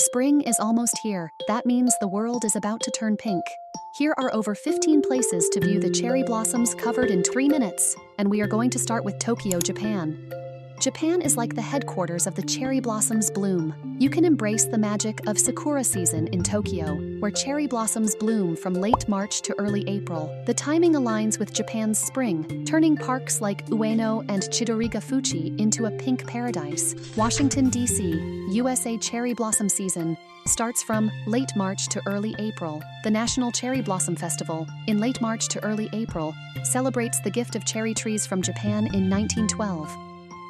Spring is almost here. That means the world is about to turn pink. Here are over 15 places to view the cherry blossoms covered in 3 minutes, and we are going to start with Tokyo, Japan. Japan is like the headquarters of the cherry blossoms bloom. You can embrace the magic of sakura season in Tokyo, where cherry blossoms bloom from late March to early April. The timing aligns with Japan's spring, turning parks like Ueno and Chidoriga-Fuchi into a pink paradise. Washington, D.C., USA cherry blossom season starts from late March to early April. The National Cherry Blossom Festival, in late March to early April, celebrates the gift of cherry trees from Japan in 1912.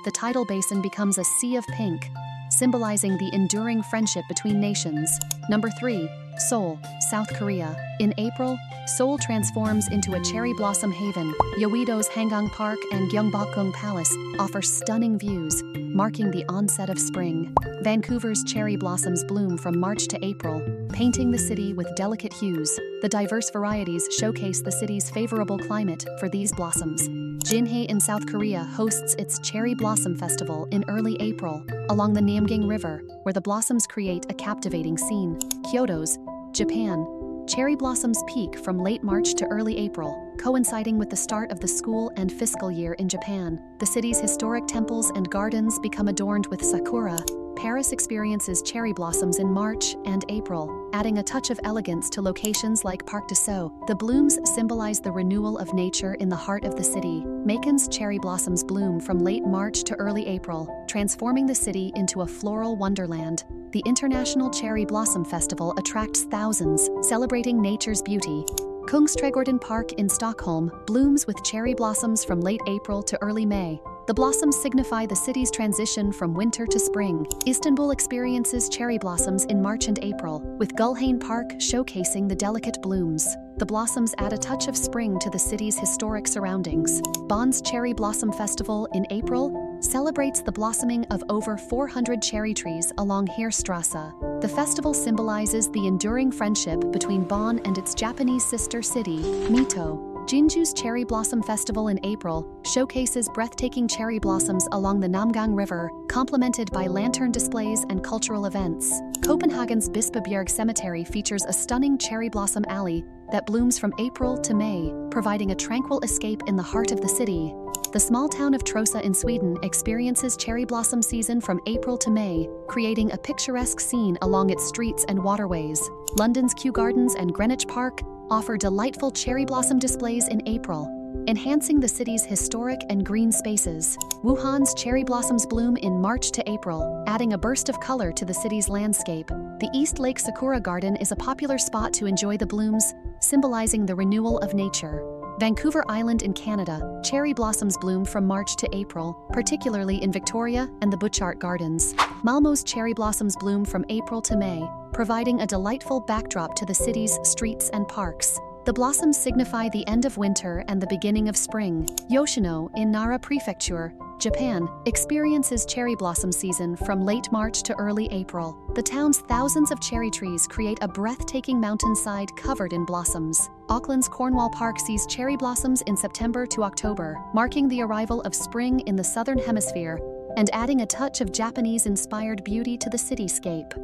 The tidal basin becomes a sea of pink, symbolizing the enduring friendship between nations. Number 3. Seoul, South Korea. In April, Seoul transforms into a cherry blossom haven. Yeouido's Hangang Park and Gyeongbokgung Palace offer stunning views, marking the onset of spring. Vancouver's cherry blossoms bloom from March to April, painting the city with delicate hues. The diverse varieties showcase the city's favorable climate for these blossoms. Jinhae in South Korea hosts its Cherry Blossom Festival in early April, along the Namgang River, where the blossoms create a captivating scene. Kyoto's, Japan. Cherry blossoms peak from late March to early April, coinciding with the start of the school and fiscal year in Japan. The city's historic temples and gardens become adorned with sakura. Paris experiences cherry blossoms in March and April, adding a touch of elegance to locations like Parc de Sceaux. The blooms symbolize the renewal of nature in the heart of the city. Macon's cherry blossoms bloom from late March to early April, transforming the city into a floral wonderland. The International Cherry Blossom Festival attracts thousands, celebrating nature's beauty. Kungsträdgården Park in Stockholm blooms with cherry blossoms from late April to early May. The blossoms signify the city's transition from winter to spring. Istanbul experiences cherry blossoms in March and April, with Gulhane Park showcasing the delicate blooms. The blossoms add a touch of spring to the city's historic surroundings. Bonn's Cherry Blossom Festival in April celebrates the blossoming of over 400 cherry trees along Heerstrasse. The festival symbolizes the enduring friendship between Bonn and its Japanese sister city, Mito. Jinju's Cherry Blossom Festival in April showcases breathtaking cherry blossoms along the Namgang River, complemented by lantern displays and cultural events. Copenhagen's Bispebjerg Cemetery features a stunning cherry blossom alley that blooms from April to May, providing a tranquil escape in the heart of the city. The small town of Trosa in Sweden experiences cherry blossom season from April to May, creating a picturesque scene along its streets and waterways. London's Kew Gardens and Greenwich Park offer delightful cherry blossom displays in April, enhancing the city's historic and green spaces. Wuhan's cherry blossoms bloom in March to April, adding a burst of color to the city's landscape. The East Lake Sakura Garden is a popular spot to enjoy the blooms, symbolizing the renewal of nature. Vancouver Island in Canada, cherry blossoms bloom from March to April, particularly in Victoria and the Butchart Gardens. Malmo's cherry blossoms bloom from April to May, providing a delightful backdrop to the city's streets and parks. The blossoms signify the end of winter and the beginning of spring. Yoshino in Nara Prefecture, Japan, experiences cherry blossom season from late March to early April. The town's thousands of cherry trees create a breathtaking mountainside covered in blossoms. Auckland's Cornwall Park sees cherry blossoms in September to October, marking the arrival of spring in the southern hemisphere and adding a touch of Japanese-inspired beauty to the cityscape.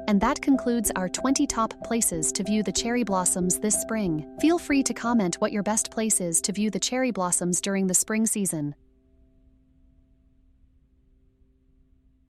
And that concludes our 20 top places to view the cherry blossoms this spring. Feel free to comment what your best place is to view the cherry blossoms during the spring season.